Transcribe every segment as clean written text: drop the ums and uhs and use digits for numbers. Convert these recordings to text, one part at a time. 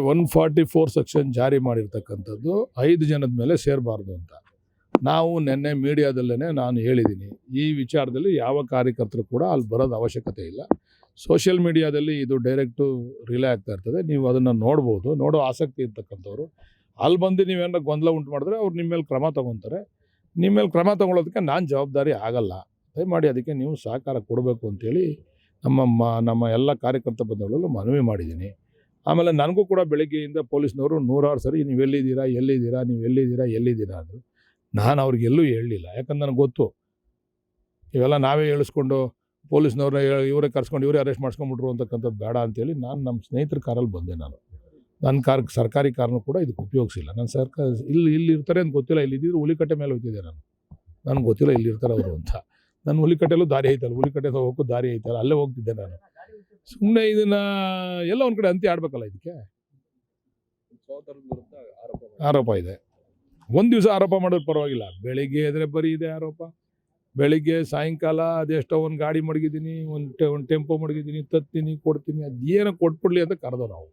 144 section ಜಾರಿ ಮಾಡಿರ್ತಕ್ಕಂಥದ್ದು 5 ಜನದ ಮೇಲೆ ಸೇರಬಾರ್ದು ಅಂತ ನಾವು ನಿನ್ನೆ ಮೀಡಿಯಾದಲ್ಲೇ ನಾನು ಹೇಳಿದ್ದೀನಿ. ಈ ವಿಚಾರದಲ್ಲಿ ಯಾವ ಕಾರ್ಯಕರ್ತರು ಕೂಡ ಅಲ್ಲಿ ಬರೋದು ಅವಶ್ಯಕತೆ ಇಲ್ಲ. ಸೋಷಿಯಲ್ ಮೀಡಿಯಾದಲ್ಲಿ ಇದು ಡೈರೆಕ್ಟು ರಿಲೇ ಆಗ್ತಾ ಇರ್ತದೆ. ನೀವು ಅದನ್ನು ನೋಡ್ಬೋದು. ನೋಡೋ ಆಸಕ್ತಿ ಇರ್ತಕ್ಕಂಥವ್ರು ಅಲ್ಲಿ ಬಂದು ನೀವೇನಾರ ಗೊಂದಲ ಉಂಟು ಮಾಡಿದ್ರೆ ಅವ್ರು ನಿಮ್ಮ ಮೇಲೆ ಕ್ರಮ ತೊಗೊತಾರೆ. ನಿಮ್ಮ ಮೇಲೆ ಕ್ರಮ ತೊಗೊಳ್ಳೋದಕ್ಕೆ ನಾನು ಜವಾಬ್ದಾರಿ ಆಗಲ್ಲ. ದಯಮಾಡಿ ಅದಕ್ಕೆ ನೀವು ಸಹಕಾರ ಕೊಡಬೇಕು ಅಂತೇಳಿ ನಮ್ಮ ಎಲ್ಲ ಕಾರ್ಯಕರ್ತ ಬಂಧುಗಳಲ್ಲೂ ಮನವಿ ಮಾಡಿದ್ದೀನಿ. ಆಮೇಲೆ ನನಗೂ ಕೂಡ ಬೆಳಗ್ಗೆಯಿಂದ ಪೊಲೀಸ್ನವರು 100 ಸರಿ ನೀವು ಎಲ್ಲಿದ್ದೀರಾ ಅಂದರು. ನಾನು ಅವ್ರಿಗೆಲ್ಲೂ ಹೇಳಲಿಲ್ಲ. ಯಾಕಂದ್ರೆ ನನಗೆ ಗೊತ್ತು ಇವೆಲ್ಲ ನಾವೇ ಹೇಳಿಸ್ಕೊಂಡು ಪೊಲೀಸ್ನವ್ರನ್ನ ಇವರೇ ಕರ್ಸ್ಕೊಂಡು ಇವರೇ ಅರೆಸ್ಟ್ ಮಾಡಿಸ್ಕೊಂಡ್ಬಿಟ್ರು ಅಂತಕ್ಕಂಥದ್ದು ಬೇಡ ಅಂತೇಳಿ ನಾನು ನಮ್ಮ ಸ್ನೇಹಿತರ ಕಾರಲ್ಲಿ ಬಂದೆ. ನನ್ನ ಸರ್ಕಾರಿ ಕಾರನ್ನು ಕೂಡ ಇದಕ್ಕೆ ಉಪಯೋಗಿಸಿಲ್ಲ. ನಾನು ಇಲ್ಲಿ ಇರ್ತಾರೆ ಅಂತ ಗೊತ್ತಿಲ್ಲ. ಇಲ್ಲಿದ್ದಿದ್ರು ಹುಲಿಕಟ್ಟೆ ಮೇಲೆ ಹೋಗ್ತಿದ್ದೆ ನನಗೆ ಗೊತ್ತಿಲ್ಲ ಇಲ್ಲಿ ಇರ್ತಾರೆ ಅವರು ಅಂತ. ನಾನು ಹುಲಿಕಟ್ಟೆಲ್ಲೂ ದಾರಿ ಐತಲ್ಲ, ಹುಲಿಕಟ್ಟೆ ಹೋಗೋಕ್ಕೂ ದಾರಿ ಐತಲ್ಲ, ಅಲ್ಲೇ ಹೋಗ್ತಿದ್ದೆ ನಾನು. ಸುಮ್ಮನೆ ಇದನ್ನು ಎಲ್ಲ ಒಂದು ಕಡೆ ಅಂತಿ ಆಡಬೇಕಲ್ಲ. ಇದಕ್ಕೆ ಆರೋಪ ಇದೆ. ಒಂದು ದಿವಸ ಆರೋಪ ಮಾಡೋದು ಪರವಾಗಿಲ್ಲ, ಬೆಳಿಗ್ಗೆ ಎದ್ರೆ ಬರೀ ಇದೆ ಆರೋಪ. ಬೆಳಿಗ್ಗೆ ಸಾಯಂಕಾಲ ಅದೆಷ್ಟೋ ಒಂದು ಗಾಡಿ ಮಡಗಿದ್ದೀನಿ, ಒಂದು ಟೆಂಪೋ ಮಡಗಿದ್ದೀನಿ, ತತ್ತೀನಿ, ಕೊಡ್ತೀನಿ, ಅದೇನೋ ಕೊಟ್ಬಿಡ್ಲಿ ಅಂತ ಕರೆದೋ ನಾವು.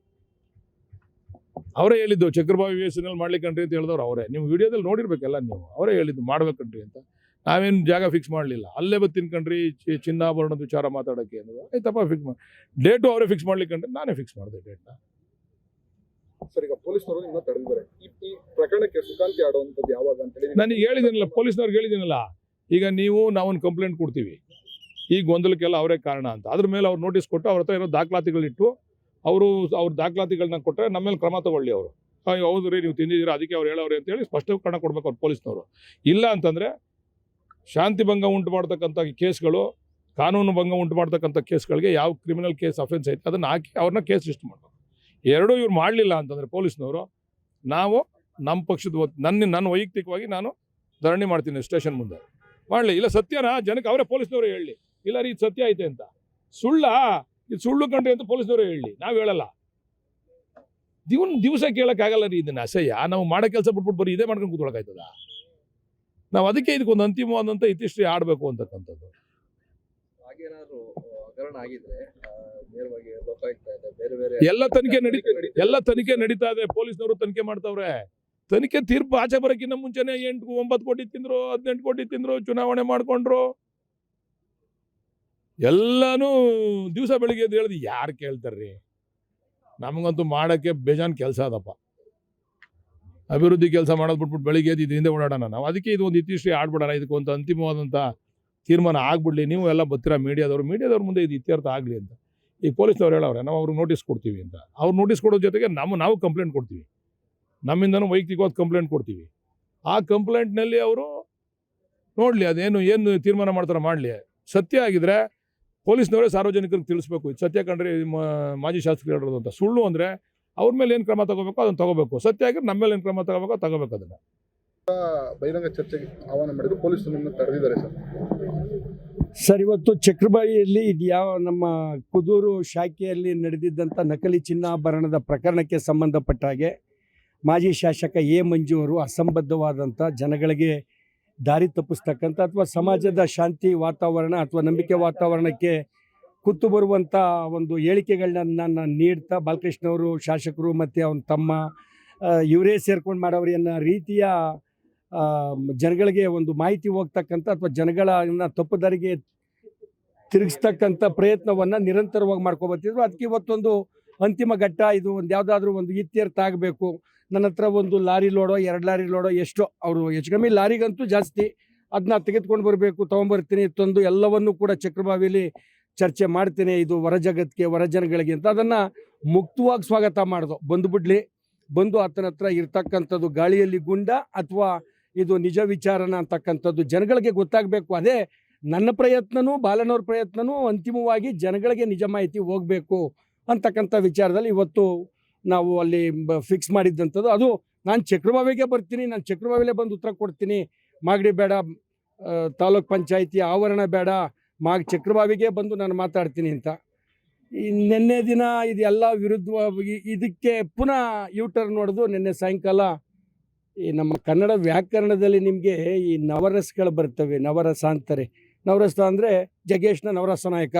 ಅವರೇ ಹೇಳಿದ್ದು ಚಕ್ರಬಾವಿ ವೇಸಿನಲ್ಲಿ ಮಾಡ್ಲಿಕ್ಕಂಟ್ರಿ ಅಂತ ಹೇಳಿದವ್ರು ಅವರೇ. ನೀವು ವಿಡಿಯೋದಲ್ಲಿ ನೋಡಿರ್ಬೇಕೆಲ್ಲ ನೀವು. ಅವರೇ ಹೇಳಿದ್ದು ಮಾಡ್ಬೇಕಂಟ್ರಿ ಅಂತ. ನಾವೇನು ಜಾಗ ಫಿಕ್ಸ್ ಮಾಡಲಿಲ್ಲ. ಅಲ್ಲೇ ಬಂದು ತಿನ್ಕಂಡ್ರಿ ಚಿನ್ನಾಭರಣದ ವಿಚಾರ ಮಾತಾಡೋಕ್ಕೆ ಅನ್ನೋದು ಆಯ್ತಪ್ಪ ಫಿಕ್ಸ್ ಮಾಡಿ. ಡೇಟು ಅವರೇ ಫಿಕ್ಸ್ ಮಾಡ್ಲಿಕ್ಕಂಡ್ರೆ ನಾನೇ ಫಿಕ್ಸ್ ಮಾಡಿದೆ ಡೇಟ್ನ. ಸರ್, ಈಗ ಪೊಲೀಸ್ನವರು ನಿಮ್ಮನ್ನ ತಡೆದಿದ್ದಾರೆ. ಈ ಪ್ರಕರಣಕ್ಕೆ ಸುಖಾಂತಿ ಆಡುವಂಥದ್ದು ಯಾವಾಗ ಅಂತ ಹೇಳಿ ನನಗೆ ಹೇಳಿದ್ದೀನಲ್ಲ, ಪೊಲೀಸ್ನವ್ರಿಗೆ ಹೇಳಿದ್ದೀನಲ್ಲ. ಈಗ ನಾವೊಂದು ಕಂಪ್ಲೇಂಟ್ ಕೊಡ್ತೀವಿ, ಈ ಗೊಂದಲಕ್ಕೆಲ್ಲ ಅವರೇ ಕಾರಣ ಅಂತ. ಅದ್ರ ಮೇಲೆ ಅವ್ರು ನೋಟಿಸ್ ಕೊಟ್ಟು ಅವ್ರ ಹತ್ರ ಇರೋ ದಾಖಲಾತಿಗಳಿಟ್ಟು ಅವ್ರ ದಾಖಲಾತಿಗಳನ್ನ ಕೊಟ್ಟರೆ ನಮ್ಮ ಮೇಲೆ ಕ್ರಮ ತಗೊಳ್ಳಿ. ಅವರು ಹೌದು ರೀ ನೀವು ತಿಂದಿದ್ದೀರಾ ಅದಕ್ಕೆ ಅವ್ರು ಹೇಳೋರು ಅಂತೇಳಿ ಸ್ಪಷ್ಟೀಕರಣ ಕೊಡ್ಬೇಕು ಅವ್ರು ಪೊಲೀಸ್ನವರು. ಇಲ್ಲ ಅಂತಂದರೆ ಶಾಂತಿ ಭಂಗ ಉಂಟು ಮಾಡ್ತಕ್ಕಂಥ ಕೇಸ್ಗಳು, ಕಾನೂನು ಭಂಗ ಉಂಟು ಮಾಡ್ತಕ್ಕಂಥ ಕೇಸ್ಗಳಿಗೆ ಯಾವ ಕ್ರಿಮಿನಲ್ ಕೇಸ್ ಅಫೆನ್ಸ್ ಐತೆ ಅದನ್ನು ಹಾಕಿ ಅವ್ರನ್ನ ಕೇಸ್ ರಿಜಿಸ್ಟರ್ ಮಾಡಬೇಕು. ಎರಡೂ ಇವ್ರು ಮಾಡಲಿಲ್ಲ ಅಂತಂದರೆ ಪೊಲೀಸ್ನವರು, ನಾವು ನಮ್ಮ ಪಕ್ಷದ ನನ್ನ ವೈಯಕ್ತಿಕವಾಗಿ ನಾನು ಧರಣಿ ಮಾಡ್ತೀನಿ ಸ್ಟೇಷನ್ ಮುಂದೆ. ಮಾಡಲಿ ಇಲ್ಲ ಸತ್ಯನಾ ಜನಕ್ಕೆ ಅವರೇ ಪೊಲೀಸ್ನವರು ಹೇಳಲಿ. ಇಲ್ಲ ರೀ ಇದು ಸತ್ಯ ಐತೆ ಅಂತ. ಇದು ಸುಳ್ಳು ಕಂಡ್ರಿ ಅಂತ ಪೊಲೀಸ್ನವರು ಹೇಳಲಿ, ನಾವು ಹೇಳಲ್ಲ. ದಿವಸ ಕೇಳೋಕ್ಕಾಗಲ್ಲ ರೀ ಇದನ್ನು. ಅಸಹ್ಯ. ನಾವು ಮಾಡೋ ಕೆಲಸ ಬಿಟ್ಬಿಟ್ಟು ಬರೀ ಇದೇ ಮಾಡ್ಕೊಂಡು ಕೂತ್ಕೊಳ್ಳೋಕ್ಕಾಯ್ತದ? ನಾವು ಅದಕ್ಕೆ ಇದಕ್ಕೊಂದು ಅಂತಿಮವಾದಂಥ ಇತಿಶ್ರೀ ಆಡಬೇಕು ಅಂತಕ್ಕಂಥದ್ದು. ಎಲ್ಲ ತನಿಖೆ ನಡೀತಾ ಇದೆ. ಪೊಲೀಸ್ನವರು ತನಿಖೆ ಮಾಡ್ತಾವ್ರೆ. ತನಿಖೆ ತೀರ್ಪು ಆಚೆ ಬರೋಕ್ಕಿಂತ ಮುಂಚೆನೆ 8-9 ಕೋಟಿ ತಿಂದ್ರು, 18 ಕೋಟಿ ತಿಂದ್ರು, ಚುನಾವಣೆ ಮಾಡ್ಕೊಂಡ್ರು. ಎಲ್ಲಾನು ದಿವಸ ಬೆಳಿಗ್ಗೆ ಎದ್ದು ಹೇಳಿದ್ ಯಾರು ಕೇಳ್ತಾರ್ರಿ? ನಮಗಂತೂ ಮಾಡೋಕ್ಕೆ ಬೇಜಾನ್ ಕೆಲಸ ಅದಪ್ಪ. ಅಭಿವೃದ್ಧಿ ಕೆಲಸ ಮಾಡೋದು ಬಿಟ್ಬಿಟ್ಟು ಬೆಳಿಗ್ಗೆ ಎದ್ದು ಇದರಿಂದ ಓಡಾಡೋಣ ನಾವು. ಅದಕ್ಕೆ ಇದು ಒಂದು ಇತಿಶ್ರೀ ಆಡ್ಬಿಡೋಣ. ಇದಕ್ಕೊಂದು ಅಂತಿಮವಾದಂಥ ತೀರ್ಮಾನ ಆಗ್ಬಿಡ್ಲಿ. ನೀವು ಎಲ್ಲ ಬರ್ತೀರಾ ಮೀಡಿಯಾದವ್ರ ಮುಂದೆ ಇದು ಇತ್ಯರ್ಥ ಆಗಲಿ ಅಂತ. ಈಗ ಪೊಲೀಸ್ನವ್ರು ಹೇಳವ್ರೆ ನಾವು ಅವ್ರಿಗೆ ನೋಟಿಸ್ ಕೊಡ್ತೀವಿ ಅಂತ. ಅವ್ರು ನೋಟಿಸ್ ಕೊಡೋ ಜೊತೆಗೆ ನಾವು ಕಂಪ್ಲೇಂಟ್ ಕೊಡ್ತೀವಿ. ನಮ್ಮಿಂದನೂ ವೈಯಕ್ತಿಕವಾದ ಕಂಪ್ಲೇಂಟ್ ಕೊಡ್ತೀವಿ. ಆ ಕಂಪ್ಲೇಂಟ್ನಲ್ಲಿ ಅವರು ನೋಡಲಿ, ಏನು ತೀರ್ಮಾನ ಮಾಡ್ತಾರೆ ಮಾಡಲಿ. ಸತ್ಯ ಆಗಿದ್ರೆ ಪೊಲೀಸ್ನವರೇ ಸಾರ್ವಜನಿಕರಿಗೆ ತಿಳಿಸ್ಬೇಕು. ಇದು ಸತ್ಯ ಕಂಡ್ರೆ ಮಾಜಿ ಶಾಸಕರು ಹೇಳೋದು ಅಂತ. ಸುಳ್ಳು ಅಂದರೆ ಅವ್ರ ಮೇಲೆ ಏನು ಕ್ರಮ ತಗೋಬೇಕು ಅದನ್ನು ತಗೋಬೇಕು. ಸತ್ಯ ಆಗಿದ್ರೆ ನಮ್ಮ ಮೇಲೆ ಏನು ಕ್ರಮ ತಗೋಬೇಕು ಅದನ್ನು. ಬಹಿರಂಗ ಚರ್ಚೆಗೆ ಆಹ್ವಾನ ಮಾಡಿದ್ರು, ಪೊಲೀಸರು ತಡೆದಿದ್ದಾರೆ ಸರ್. ಇವತ್ತು ಚಕ್ರಬಾವಿಯಲ್ಲಿ ಇದು ನಮ್ಮ ಕುದೂರು ಶಾಖೆಯಲ್ಲಿ ನಡೆದಿದ್ದಂಥ ನಕಲಿ ಚಿನ್ನಾಭರಣದ ಪ್ರಕರಣಕ್ಕೆ ಸಂಬಂಧಪಟ್ಟ ಹಾಗೆ ಮಾಜಿ ಶಾಸಕ ಎ ಮಂಜು ಅವರು ಅಸಂಬದ್ಧವಾದಂಥ ಜನಗಳಿಗೆ ದಾರಿ ತಪ್ಪಿಸ್ತಕ್ಕಂಥ ಅಥವಾ ಸಮಾಜದ ಶಾಂತಿ ವಾತಾವರಣ ಅಥವಾ ನಂಬಿಕೆ ವಾತಾವರಣಕ್ಕೆ ಕುತ್ತು ಬರುವಂಥ ಒಂದು ಹೇಳಿಕೆಗಳನ್ನ ನೀಡ್ತಾ ಬಾಲಕೃಷ್ಣವರು ಶಾಸಕರು ಮತ್ತು ಅವನ ತಮ್ಮ ಇವರೇ ಸೇರ್ಕೊಂಡು ಮಾಡೋರು ಅನ್ನೋ ರೀತಿಯ ಜನಗಳಿಗೆ ಒಂದು ಮಾಹಿತಿ ಹೋಗ್ತಕ್ಕಂಥ ಅಥವಾ ಜನಗಳನ್ನ ತಪ್ಪು ದಾರಿಗೆ ತಿರುಗಿಸ್ತಕ್ಕಂಥ ಪ್ರಯತ್ನವನ್ನು ನಿರಂತರವಾಗಿ ಮಾಡ್ಕೊಬರ್ತಿದ್ರು. ಅದಕ್ಕೆ ಇವತ್ತೊಂದು ಅಂತಿಮ ಘಟ್ಟ. ಇದು ಒಂದು ಯಾವುದಾದ್ರೂ ಒಂದು ಇತ್ಯರ್ಥ ಆಗಬೇಕು. ನನ್ನ ಹತ್ರ ಒಂದು ಲಾರಿ ಲೋಡೋ 2 ಲಾರಿ ಲೋಡೋ ಎಷ್ಟೋ, ಅವರು ಹೆಚ್ಚು ಕಮ್ಮಿ ಲಾರಿಗಂತೂ ಜಾಸ್ತಿ, ಅದನ್ನ ತೆಗೆದುಕೊಂಡು ಬರಬೇಕು, ತೊಗೊಂಬರ್ತೀನಿ ತಂದು ಎಲ್ಲವನ್ನೂ ಕೂಡ ಚಕ್ರಬಾವಿಯಲ್ಲಿ ಚರ್ಚೆ ಮಾಡ್ತೀನಿ. ಇದು ಹೊರ ಜಗತ್ತಿಗೆ ಹೊರ ಜನಗಳಿಗೆ ಅಂತ ಅದನ್ನು ಮುಕ್ತವಾಗಿ ಸ್ವಾಗತ ಮಾಡ್ದು. ಬಂದು ಆತನ ಹತ್ರ ಇರ್ತಕ್ಕಂಥದ್ದು ಗಾಳಿಯಲ್ಲಿ ಗುಂಡ ಅಥವಾ ಇದು ನಿಜ ವಿಚಾರನ ಅಂತಕ್ಕಂಥದ್ದು ಜನಗಳಿಗೆ ಗೊತ್ತಾಗಬೇಕು. ಅದೇ ನನ್ನ ಪ್ರಯತ್ನನೂ ಬಾಲನವ್ರ ಪ್ರಯತ್ನನೂ ಅಂತಿಮವಾಗಿ ಜನಗಳಿಗೆ ನಿಜ ಮಾಹಿತಿ ಹೋಗಬೇಕು ಅಂತಕ್ಕಂಥ ವಿಚಾರದಲ್ಲಿ ಇವತ್ತು ನಾವು ಅಲ್ಲಿ ಫಿಕ್ಸ್ ಮಾಡಿದ್ದಂಥದ್ದು. ಅದು ನಾನು ಚಕ್ರಬಾವಿಗೆ ಬರ್ತೀನಿ, ನಾನು ಚಕ್ರಬಾವಿಲೇ ಬಂದು ಉತ್ತರ ಕೊಡ್ತೀನಿ. ಮಾಗಡಿ ಬೇಡ, ತಾಲೂಕ್ ಪಂಚಾಯಿತಿ ಆವರಣ ಬೇಡ, ಚಕ್ರಬಾವಿಗೆ ಬಂದು ನಾನು ಮಾತಾಡ್ತೀನಿ ಅಂತ. ಈ ನಿನ್ನೆ ದಿನ ಇದೆಲ್ಲ ವಿರುದ್ಧವಾಗಿ ಇದಕ್ಕೆ ಪುನಃ ಯೂಟರ್ನ್ ನೋಡೋದು. ನಿನ್ನೆ ಸಾಯಂಕಾಲ ಈ ನಮ್ಮ ಕನ್ನಡ ವ್ಯಾಕರಣದಲ್ಲಿ ನಿಮಗೆ ಈ ನವರಸಗಳು ಬರ್ತವೆ. ನವರಸ ಅಂತಾರೆ. ನವರಸ ಅಂದರೆ ಜಗೇಶ್ನ ನವರಸ ನಾಯಕ,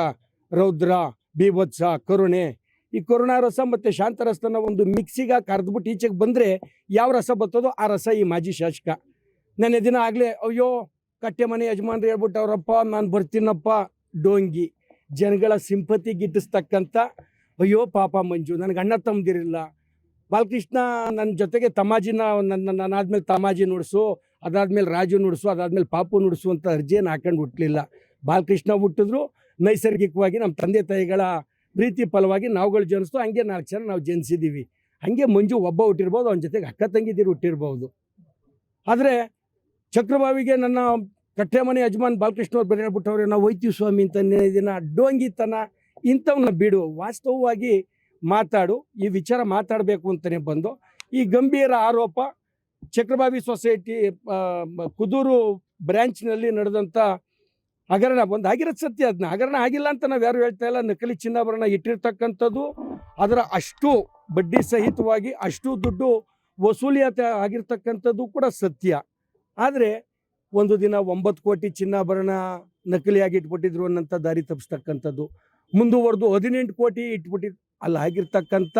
ರೌದ್ರ, ಬೀಭತ್ಸ, ಕರುಣೆ, ಈ ಕರುಣಾ ರಸ ಮತ್ತು ಶಾಂತರಸನ ಒಂದು ಮಿಕ್ಸಿಗೆ ಕರೆದ್ಬಿಟ್ಟು ಈಚೆಗೆ ಬಂದರೆ ಯಾವ ರಸ ಬರ್ತದೋ ಆ ರಸ ಈ ಮಾಜಿ ಶಾಸಕ. ನೆನ್ನೆ ದಿನ ಆಗಲೇ ಅಯ್ಯೋ ಕಟ್ಟೆ ಮನೆ ಯಜಮಾನ್ರು ಹೇಳ್ಬಿಟ್ಟು ಅವರಪ್ಪ ನಾನು ಬರ್ತೀನಪ್ಪ ಡೋಂಗಿ ಜನಗಳ ಸಿಂಪತಿ ಗಿಟ್ಟಿಸ್ತಕ್ಕಂಥ ಅಯ್ಯೋ ಪಾಪ ಮಂಜು ನನಗೆ ಅಣ್ಣ ತಮ್ಮದಿರಿಲ್ಲ, ಬಾಲಕೃಷ್ಣ ನನ್ನ ಜೊತೆಗೆ ತಮಾಜಿನ ನನ್ನಾದ್ಮೇಲೆ ತಮಾಜಿ ನುಡಿಸು, ಅದಾದ್ಮೇಲೆ ರಾಜು ನುಡಿಸು, ಅದಾದ್ಮೇಲೆ ಪಾಪು ನುಡಿಸು ಅಂತ ಅರ್ಜಿಯನ್ನು ಹಾಕೊಂಡು ಹುಟ್ಟಲಿಲ್ಲ. ಬಾಲಕೃಷ್ಣ ಹುಟ್ಟಿದ್ರು ನೈಸರ್ಗಿಕವಾಗಿ ನಮ್ಮ ತಂದೆ ತಾಯಿಗಳ ಪ್ರೀತಿ ಫಲವಾಗಿ ನಾವುಗಳು ಜನಿಸ್ತು, ಹಂಗೆ 4 ಜನ ನಾವು ಜನಿಸಿದ್ದೀವಿ. ಹಾಗೆ ಮಂಜು ಒಬ್ಬ ಹುಟ್ಟಿರ್ಬೋದು, ಅವನ ಜೊತೆಗೆ ಅಕ್ಕ ತಂಗಿದಿರು ಹುಟ್ಟಿರ್ಬೋದು. ಆದರೆ ಚಕ್ರಬಾವಿಗೆ ನನ್ನ ಕಟ್ಟೆ ಮನೆ ಯಜಮಾನ್ ಬಾಲಕೃಷ್ಣ ಅವ್ರು ಬೇರೆ ಹೇಳ್ಬಿಟ್ಟವ್ರೆ ನಾವು ಹೋಯ್ತೀವಿ ಸ್ವಾಮಿ ಅಂತ ದಿನ ಡೋಂಗಿತನ ಇಂಥವನ್ನ ಬಿಡು, ವಾಸ್ತವವಾಗಿ ಮಾತಾಡು. ಈ ವಿಚಾರ ಮಾತಾಡಬೇಕು ಅಂತಲೇ ಬಂದು ಈ ಗಂಭೀರ ಆರೋಪ ಚಕ್ರಬಾವಿ ಸೊಸೈಟಿ ಕುದೂರು ಬ್ರ್ಯಾಂಚ್ನಲ್ಲಿ ನಡೆದಂಥ ಹಗರಣ ಒಂದು ಆಗಿರೋದು ಸತ್ಯ. ಅದನ್ನ ಹಗರಣ ಆಗಿಲ್ಲ ಅಂತ ನಾವು ಯಾರು ಹೇಳ್ತಾ ಇಲ್ಲ. ನಕಲಿ ಚಿನ್ನಾಭರಣ ಇಟ್ಟಿರ್ತಕ್ಕಂಥದ್ದು, ಅದರ ಅಷ್ಟು ಬಡ್ಡಿ ಸಹಿತವಾಗಿ ಅಷ್ಟು ದುಡ್ಡು ವಸೂಲಿಯಾತ ಆಗಿರ್ತಕ್ಕಂಥದ್ದು ಕೂಡ ಸತ್ಯ. ಆದರೆ ಒಂದು ದಿನ 9 ಕೋಟಿ ಚಿನ್ನಾಭರಣ ನಕಲಿಯಾಗಿ ಇಟ್ಬಿಟ್ಟಿದ್ರು ಅನ್ನೋಂಥ ದಾರಿ ತಪ್ಪಿಸ್ತಕ್ಕಂಥದ್ದು, ಮುಂದುವರೆದು 18 ಕೋಟಿ ಇಟ್ಬಿಟ್ಟಿದ್ದು. ಅಲ್ಲಿ ಆಗಿರ್ತಕ್ಕಂಥ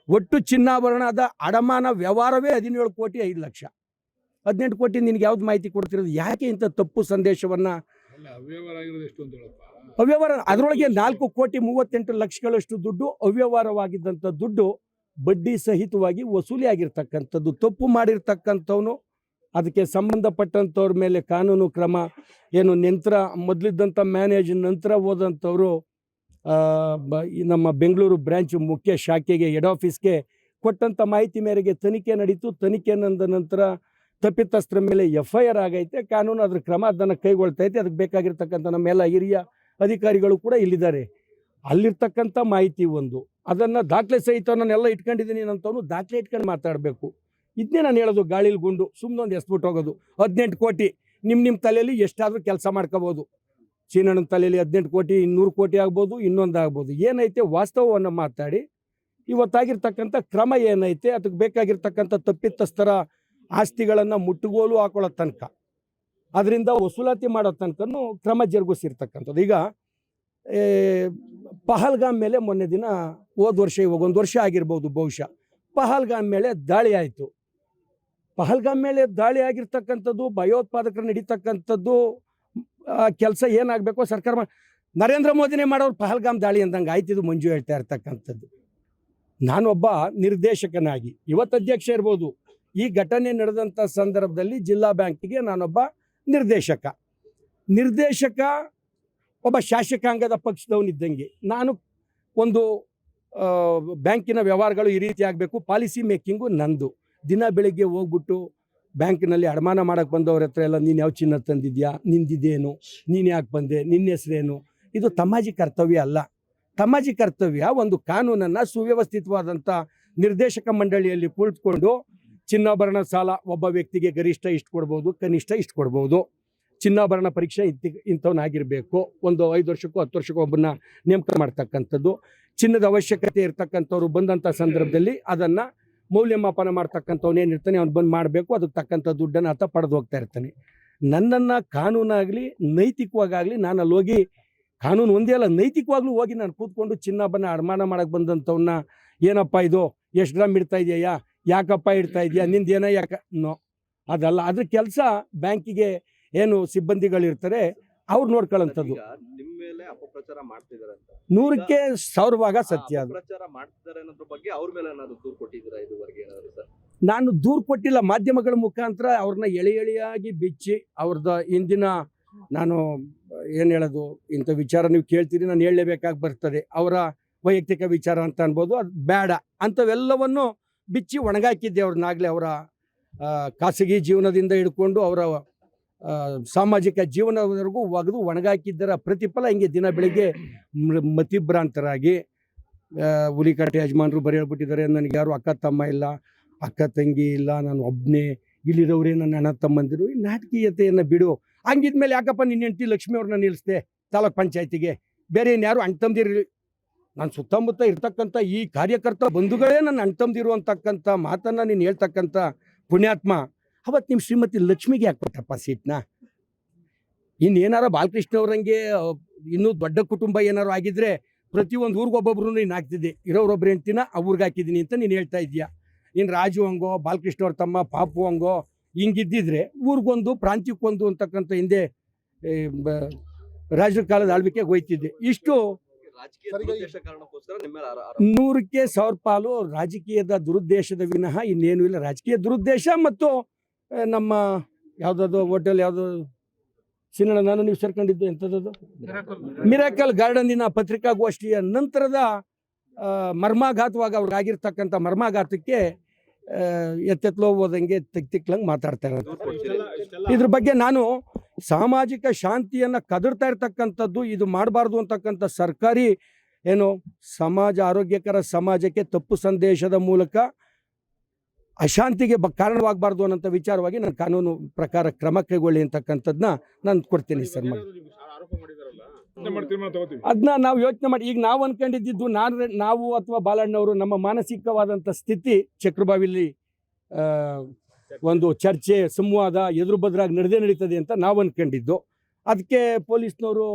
ಒಟ್ಟು ಚಿನ್ನಾಭರಣದ ಅಡಮಾನ ವ್ಯವಹಾರವೇ 17 ಕೋಟಿ 5 ಲಕ್ಷ. 18 ಕೋಟಿ ನಿನಗೆ ಯಾವ್ದು ಮಾಹಿತಿ ಕೊಡ್ತಿರೋದು? ಯಾಕೆ ಇಂಥ ತಪ್ಪು ಸಂದೇಶವನ್ನು ಅವ್ಯವಹಾರ? ಅದರೊಳಗೆ 4 ಕೋಟಿ 38 ಲಕ್ಷಗಳಷ್ಟು ದುಡ್ಡು ಅವ್ಯವಹಾರವಾಗಿದ್ದಂಥ ದುಡ್ಡು ಬಡ್ಡಿ ಸಹಿತವಾಗಿ ವಸೂಲಿ ಆಗಿರ್ತಕ್ಕಂಥದ್ದು. ತಪ್ಪು ಮಾಡಿರ್ತಕ್ಕಂಥವನು ಅದಕ್ಕೆ ಸಂಬಂಧಪಟ್ಟಂಥವ್ರ ಮೇಲೆ ಕಾನೂನು ಕ್ರಮ ಏನು ನಂತರ ಮೊದಲಿದ್ದಂಥ ಮ್ಯಾನೇಜ್ ನಂತರ ಹೋದಂಥವರು ನಮ್ಮ ಬೆಂಗಳೂರು ಬ್ರ್ಯಾಂಚ್ ಮುಖ್ಯ ಶಾಖೆಗೆ ಹೆಡ್ ಆಫೀಸ್ಗೆ ಕೊಟ್ಟಂಥ ಮಾಹಿತಿ ಮೇರೆಗೆ ತನಿಖೆ ನಡೀತು. ತನಿಖೆ ನಂತರ ತಪ್ಪಿತಸ್ಥರ ಮೇಲೆ FIR ಆಗೈತೆ. ಕಾನೂನು ಅದ್ರ ಕ್ರಮ ಅದನ್ನು ಕೈಗೊಳ್ತೈತೆ. ಅದಕ್ಕೆ ಬೇಕಾಗಿರ್ತಕ್ಕಂಥ ನಮ್ಮೆಲ್ಲ ಹಿರಿಯ ಅಧಿಕಾರಿಗಳು ಕೂಡ ಇಲ್ಲಿದ್ದಾರೆ. ಅಲ್ಲಿರ್ತಕ್ಕಂಥ ಮಾಹಿತಿ ಒಂದು, ಅದನ್ನು ದಾಖಲೆ ಸಹಿತ ನಾನೆಲ್ಲ ಇಟ್ಕೊಂಡಿದ್ದೀನಿ ಅಂತವನು ದಾಖಲೆ ಇಟ್ಕೊಂಡು ಮಾತಾಡಬೇಕು. ಇದನ್ನೇ ನಾನು ಹೇಳೋದು, ಗಾಳಿಲಿ ಗುಂಡು ಸುಮ್ಮನೊಂದು ಎಸ್ಬಿಟ್ಟು ಹೋಗೋದು. 18 ಕೋಟಿ ನಿಮ್ಮ ತಲೆಯಲ್ಲಿ ಎಷ್ಟಾದರೂ ಕೆಲಸ ಮಾಡ್ಕೋಬೋದು. ಚೀನಣ್ಣನ ತಲೆಯಲ್ಲಿ 18 ಕೋಟಿ 200 ಕೋಟಿ ಆಗ್ಬೋದು, ಇನ್ನೊಂದು ಆಗ್ಬೋದು. ಏನೈತೆ ವಾಸ್ತವವನ್ನು ಮಾತಾಡಿ ಇವತ್ತಾಗಿರ್ತಕ್ಕಂಥ ಕ್ರಮ ಏನೈತೆ, ಅದಕ್ಕೆ ಬೇಕಾಗಿರ್ತಕ್ಕಂಥ ತಪ್ಪಿತಸ್ಥರ ಆಸ್ತಿಗಳನ್ನು ಮುಟ್ಟುಗೋಲು ಹಾಕೊಳ್ಳೋ ತನಕ, ಅದರಿಂದ ವಸೂಲಾತಿ ಮಾಡೋ ತನಕನೂ ಕ್ರಮ ಜರುಗಿಸಿರ್ತಕ್ಕಂಥದ್ದು. ಈಗ ಪಹಲ್ಗಾಮ್ ಮೇಲೆ ಮೊನ್ನೆ ದಿನ ಹೋದ ವರ್ಷ, ಇವಾಗ 1 ವರ್ಷ ಆಗಿರ್ಬೋದು ಬಹುಶಃ, ಪಹಲ್ಗಾಮ್ ಮೇಲೆ ದಾಳಿ ಆಯಿತು. ಪಹಲ್ಗಾಮ್ ಮೇಲೆ ದಾಳಿ ಆಗಿರ್ತಕ್ಕಂಥದ್ದು, ಭಯೋತ್ಪಾದಕರು ನಡೀತಕ್ಕಂಥದ್ದು ಕೆಲಸ ಏನಾಗಬೇಕು ಸರ್ಕಾರ ನರೇಂದ್ರ ಮೋದಿನೇ ಮಾಡೋರು ಪಹಲ್ಗಾಮ್ ದಾಳಿ ಅಂದಂಗೆ ಆಯ್ತಿದ್ದು ಮಂಜು ಹೇಳ್ತಾ ಇರ್ತಕ್ಕಂಥದ್ದು. ನಾನೊಬ್ಬ ನಿರ್ದೇಶಕನಾಗಿ, ಇವತ್ತು ಅಧ್ಯಕ್ಷ ಇರ್ಬೋದು, ಈ ಘಟನೆ ನಡೆದಂಥ ಸಂದರ್ಭದಲ್ಲಿ ಜಿಲ್ಲಾ ಬ್ಯಾಂಕಿಗೆ ನಾನೊಬ್ಬ ನಿರ್ದೇಶಕ ಒಬ್ಬ ಶಾಸಕಾಂಗದ ಪಕ್ಷದವನಿದ್ದಂಗೆ ನಾನು ಒಂದು ಬ್ಯಾಂಕಿನ ವ್ಯವಹಾರಗಳು ಈ ರೀತಿ ಆಗಬೇಕು, ಪಾಲಿಸಿ ಮೇಕಿಂಗು ನಂದು. ದಿನ ಬೆಳಿಗ್ಗೆ ಹೋಗ್ಬಿಟ್ಟು ಬ್ಯಾಂಕಿನಲ್ಲಿ ಅಡಮಾನ ಮಾಡೋಕ್ಕೆ ಬಂದವ್ರ ಹತ್ರ ಎಲ್ಲ ನೀನು ಯಾವ ಚಿನ್ನ ತಂದಿದ್ಯಾ, ನಿಂದಿದೇನು, ನೀನು ಯಾಕೆ ಬಂದೆ, ನಿನ್ನ ಹೆಸರೇನು, ಇದು ತಮಾಜಿ ಕರ್ತವ್ಯ ಅಲ್ಲ. ತಮಾಜಿ ಕರ್ತವ್ಯ ಒಂದು ಕಾನೂನನ್ನು ಸುವ್ಯವಸ್ಥಿತವಾದಂಥ ನಿರ್ದೇಶಕ ಮಂಡಳಿಯಲ್ಲಿ ಕುಳಿತುಕೊಂಡು ಚಿನ್ನಾಭರಣ ಸಾಲ ಒಬ್ಬ ವ್ಯಕ್ತಿಗೆ ಗರಿಷ್ಠ ಇಷ್ಟು ಕೊಡ್ಬೋದು, ಕನಿಷ್ಠ ಇಷ್ಟು ಕೊಡ್ಬೋದು, ಚಿನ್ನಾಭರಣ ಪರೀಕ್ಷೆ ಇಂಥವನ್ನಾಗಿರಬೇಕು, ಒಂದು 5 ವರ್ಷಕ್ಕೂ 10 ವರ್ಷಕ್ಕೂ ಒಬ್ಬನ್ನ ನೇಮಕ ಮಾಡ್ತಕ್ಕಂಥದ್ದು, ಚಿನ್ನದ ಅವಶ್ಯಕತೆ ಇರ್ತಕ್ಕಂಥವ್ರು ಬಂದಂಥ ಸಂದರ್ಭದಲ್ಲಿ ಅದನ್ನು ಮೌಲ್ಯಮಾಪನ ಮಾಡ್ತಕ್ಕಂಥವ್ನು ಏನಿರ್ತಾನೆ ಅವ್ನು ಬಂದು ಮಾಡಬೇಕು, ಅದಕ್ಕೆ ತಕ್ಕಂಥ ದುಡ್ಡನ್ನು ಆತ ಪಡೆದು ಹೋಗ್ತಾ ಇರ್ತಾನೆ. ನನ್ನನ್ನು ಕಾನೂನಾಗಲಿ ನೈತಿಕವಾಗಲಿ ನಾನು ಅಲ್ಲಿ ಹೋಗಿ, ಕಾನೂನು ಒಂದೇ ಅಲ್ಲ ನೈತಿಕವಾಗ್ಲೂ ಹೋಗಿ ನಾನು ಕೂತ್ಕೊಂಡು ಚಿನ್ನಾಭರಣ ಅಡಮಾನ ಮಾಡೋಕ್ಕೆ ಬಂದಂಥವನ್ನ ಏನಪ್ಪ ಇದು ಎಷ್ಟು ಗ್ರಾಮ್ ಇಡ್ತಾ ಇದೆಯಾ, ಯಾಕಪ್ಪ ಇಡ್ತಾ ಇದೆಯಾ, ನಿಂದೇನೋ ಯಾಕೆ ನೋ ಅದಲ್ಲ. ಅದ್ರ ಕೆಲಸ ಬ್ಯಾಂಕಿಗೆ ಏನು ಸಿಬ್ಬಂದಿಗಳಿರ್ತಾರೆ ಅವ್ರು ನೋಡ್ಕೊಳ್ಳೋಂಥದ್ದು. ನಿಮ್ಮ ಮೇಲೆ ಅಪಪ್ರಚಾರ ಮಾಡ್ತಿದ್ದಾರೆ ಅಂತ 100ಕ್ಕೆ 1000 ಭಾಗ ಸತ್ಯ. ಅದು ಅಪಪ್ರಚಾರ ಮಾಡ್ತಿದ್ದಾರೆ ಅನ್ನೋದ್ರ ಬಗ್ಗೆ ಅವ್ರ ಮೇಲೆ ಏನಾದ್ರು ದೂರು ಕೊಟ್ಟಿದ್ದೀರಾ ಇದುವರೆಗೆ ಏನಾದ್ರು ಸರ್? ನಾನು ದೂರು ಕೊಟ್ಟಿಲ್ಲ. ಮಾಧ್ಯಮಗಳ ಮುಖಾಂತರ ಅವ್ರನ್ನ ಎಳೆಯಾಗಿ ಬಿಚ್ಚಿ ಅವ್ರದ್ದು ಇಂದಿನ ನಾನು ಏನು ಹೇಳೋದು, ಇಂಥ ವಿಚಾರ ನೀವು ಕೇಳ್ತೀರಿ ನಾನು ಹೇಳಲೇಬೇಕಾಗಿ ಬರ್ತದೆ, ಅವರ ವೈಯಕ್ತಿಕ ವಿಚಾರ ಅಂತ ಅನ್ಬೋದು, ಅದು ಬೇಡ ಅಂಥವೆಲ್ಲವನ್ನು ಬಿಚ್ಚಿ ಒಣಗಾಕಿದ್ದೆ ಅವ್ರನ್ನಾಗಲೇ. ಅವರ ಖಾಸಗಿ ಜೀವನದಿಂದ ಹಿಡ್ಕೊಂಡು ಅವರ ಸಾಮಾಜಿಕ ಜೀವನದವರೆಗೂ ಒಗೆದು ಒಣಗಾಕಿದ್ದರ ಪ್ರತಿಫಲ ಹಿಂಗೆ ದಿನ ಬೆಳಿಗ್ಗೆ ಮತಿಭ್ರಾಂತರಾಗಿ ಹುಲಿಕಟ್ಟೆ ಯಜಮಾನರು ಬರೀ ಹೇಳ್ಬಿಟ್ಟಿದ್ದಾರೆ, ನನಗೆ ಯಾರು ಅಕ್ಕ ತಮ್ಮ ಇಲ್ಲ, ಅಕ್ಕ ತಂಗಿ ಇಲ್ಲ, ನಾನು ಒಬ್ಬನೇ, ಇಲ್ಲಿರೋರೇ ನನ್ನ ಅಣ್ಣ ತಮ್ಮಂದಿರು. ಈ ನಾಟಕೀಯತೆಯನ್ನು ಬಿಡು. ಹಂಗಿದ್ಮೇಲೆ ಯಾಕಪ್ಪ ನಿನ್ನ ಹೆಂಡತಿ ಲಕ್ಷ್ಮಿ ಅವ್ರನ್ನ ನಿಲ್ಲಿಸ್ದೆ ತಾಲೂಕ್ ಪಂಚಾಯತಿಗೆ, ಬೇರೆ ಇನ್ಯಾರು ಅಣ್ಣ ತಮ್ಮದಿರು? ನಾನು ಸುತ್ತಮುತ್ತ ಇರ್ತಕ್ಕಂಥ ಈ ಕಾರ್ಯಕರ್ತ ಬಂಧುಗಳೇ ನನ್ನ ಅಣ್ಣ ತಮ್ಮದಿರು ಅಂತಕ್ಕಂಥ ಮಾತನ್ನು ನೀನು ಹೇಳ್ತಕ್ಕಂಥ ಪುಣ್ಯಾತ್ಮ, ಅವತ್ತು ನಿಮ್ಮ ಶ್ರೀಮತಿ ಲಕ್ಷ್ಮಿಗೆ ಯಾಕೆ ಕೊಟ್ಟಪ್ಪ ಸೀಟ್ನ? ಇನ್ನೇನಾರ ಬಾಲಕೃಷ್ಣ ಅವ್ರಂಗೆ ಇನ್ನೂ ದೊಡ್ಡ ಕುಟುಂಬ ಏನಾರು ಆಗಿದ್ರೆ ಪ್ರತಿಯೊಂದು ಊರಿಗೆ ಒಬ್ಬೊಬ್ರು ನೀನು ಹಾಕ್ತಿದ್ದೆ, ಇರೋರೊಬ್ರು ಹೆಂಡ್ತಿನ ಊರಿಗೆ ಹಾಕಿದ್ದೀನಿ ಅಂತ ನೀನು ಹೇಳ್ತಾ ಇದೀಯಾ. ಇನ್ನು ರಾಜು ಹಂಗೋ, ಬಾಲಕೃಷ್ಣ ಅವ್ರ ತಮ್ಮ ಪಾಪು ಹಂಗೋ ಹಿಂಗಿದ್ದಿದ್ರೆ ಊರಿಗೊಂದು ಪ್ರಾಂತ್ಯಕ್ಕೊಂದು ಅಂತಕ್ಕಂಥ ಹಿಂದೆ ರಾಜರ ಕಾಲದ ಆಳ್ವಿಕೆಗೆ ಹೋಯ್ತಿದ್ದೆ. ಇಷ್ಟು ರಾಜಕೀಯ ಸರಿ, ದುರುದ್ದೇಶ ಕಾರಣಕ್ಕೋಸ್ಕರ ನಿಮ್ಮ ಮೇಲೆ ಆರೋಪ. 100ಕ್ಕೆ 1000 ಪಾಲು ರಾಜಕೀಯದ ದುರುದ್ದೇಶದ ವಿನಃ ಇನ್ನೇನು ಇಲ್ಲ. ರಾಜಕೀಯ ದುರುದ್ದೇಶ ಮತ್ತು ನಮ್ಮ ಯಾವುದಾದ್ರು ಹೋಟೆಲ್ ಯಾವುದು ಸಿನಿಮಾ ನಾನು ನೀವು ಸೇರ್ಕೊಂಡಿದ್ದು ಎಂಥದ್ದು ಮಿರಾಕಲ್ ಗಾರ್ಡನ್ನಿನ ಪತ್ರಿಕಾಗೋಷ್ಠಿಯ ನಂತರದ ಮರ್ಮಾಘಾತವಾಗಿ ಅವ್ರಿಗಾಗಿರ್ತಕ್ಕಂಥ ಮರ್ಮಾಘಾತಕ್ಕೆ ಎತ್ತೆತ್ಲೋ ಹೋದಂಗೆ ತಿಕ್ಲಂಗೆ ಮಾತಾಡ್ತಾ ಇರೋದು. ದೂರು ಕೊಡ್ತೀರಿ? ಇದ್ರ ಬಗ್ಗೆ ನಾನು ಸಾಮಾಜಿಕ ಶಾಂತಿಯನ್ನು ಕದಡ್ತಾ ಇರ್ತಕ್ಕಂಥದ್ದು, ಇದು ಮಾಡಬಾರ್ದು ಅಂತಕ್ಕಂಥ ಸರ್ಕಾರಿ ಏನು ಸಮಾಜ ಆರೋಗ್ಯಕರ ಸಮಾಜಕ್ಕೆ ತಪ್ಪು ಸಂದೇಶದ ಮೂಲಕ ಅಶಾಂತಿಗೆ ಕಾರಣವಾಗಬಾರ್ದು ಅನ್ನೋಂಥ ವಿಚಾರವಾಗಿ ನಾನು ಕಾನೂನು ಪ್ರಕಾರ ಕ್ರಮ ಕೈಗೊಳ್ಳಿ ಅಂತಕ್ಕಂಥದ್ದನ್ನ ನಾನು ಕೊಡ್ತೀನಿ ಸರ್. ಅದನ್ನ ನಾವು ಯೋಚನೆ ಮಾಡಿ ಈಗ ನಾವು ಅನ್ಕೊಂಡಿದ್ದು ನಾವು ಅಥವಾ ಬಾಲಣ್ಣವರು ನಮ್ಮ ಮಾನಸಿಕವಾದಂಥ ಸ್ಥಿತಿ ಚಕ್ರಬಾವಿಲಿ ಒಂದು ಚರ್ಚೆ ಸಂವಾದ ಎದುರು ಬದ್ರಾಗಿ ನಡೀತದೆ ಅಂತ ನಾವು ಅನ್ಕೊಂಡಿದ್ದು. ಅದಕ್ಕೆ ಪೊಲೀಸ್ನವರು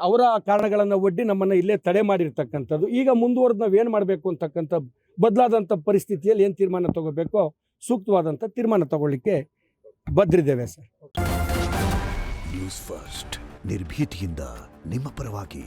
ಅವರ ಕಾರಣಗಳನ್ನು ಒಡ್ಡಿ ನಮ್ಮನ್ನು ಇಲ್ಲೇ ತಡೆ ಮಾಡಿರ್ತಕ್ಕಂಥದ್ದು. ಈಗ ಮುಂದುವರೆದು ನಾವು ಏನು ಮಾಡಬೇಕು ಅಂತಕ್ಕಂಥ ಬದಲಾದಂಥ ಪರಿಸ್ಥಿತಿಯಲ್ಲಿ ಏನು ತೀರ್ಮಾನ ತಗೋಬೇಕೋ ಸೂಕ್ತವಾದಂಥ ತೀರ್ಮಾನ ತಗೊಳ್ಳಿಕ್ಕೆ ಬದ್ರಿದ್ದೇವೆ ಸರ್. ನ್ಯೂಸ್ ಫಸ್ಟ್ ನಿರ್ಭೀತಿಯಿಂದ ನಿಮ್ಮ ಪರವಾಗಿ.